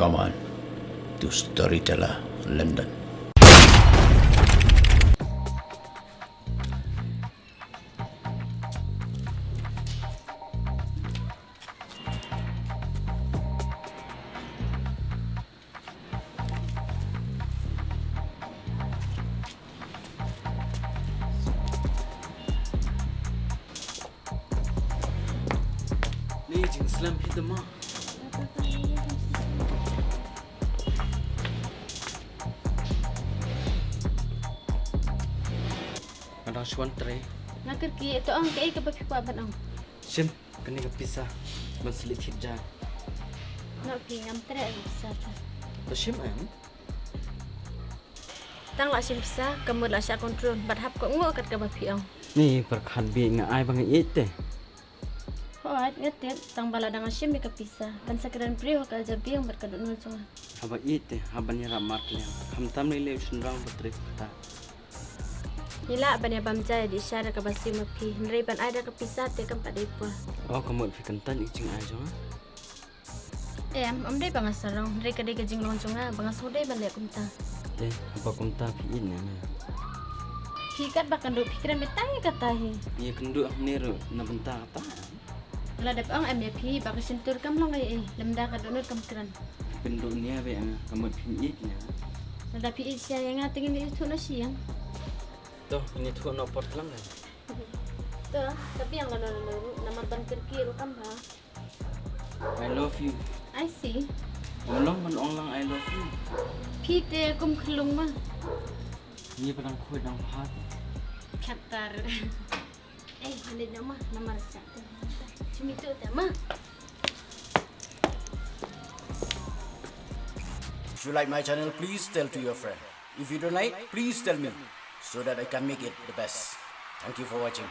Come on to Storyteller London. Ni jing slam hit ma. Ada shwan tre. Nakar ki ito ang kay kapag pipaban ang. Sim kani ka pisa. Maslit hit ja. Nak pi ngam tre ang sa ta. To sim am. Tang la sim sa kamur la sya control bat hap ko ngo kat ka ba pi ang. Ni perkhan bi nga ai bang ite. Hoat ngatet tang bala dengan sim ka pisa. Kan sakran pri ho ka jabi ang berkadut nul sunga. Haba ite haban ya ramat le. Ham tam ni le shun rang putre ta. Nila ban ya bam jaya di syara ka basi mapi. Nrei ban ada ka pisa te kam padai pa. Oh kamu fi kantan ijing ai jo. Am dei bang asarong. Nrei ka dei ka jing long sunga bang asodai ban le kumta. Haba kumta fi in na. Hikat bakan do pikiran betai katahi. Ye kendu ni ro na benta ta. La dap ang MVP baka sentur kam long ai lemda ka donor kam kran. Kendu ni be ang kamu fi it na. La dap pi isya yang ngatingin itu na siyang. Toh ini tu no port lang kan. Tuh, tapi yang lalu nama ban kiri kam ha. I love you. I see. Ulong man ong lang I love you. Pite kum kelung mah. Ni padang khoi dang phat. Katar. Hande nama nomor 1. Cumi tu mah. If you like my channel, please tell to your friend. If you don't like, please tell me so that I can make it the best. Thank you for watching.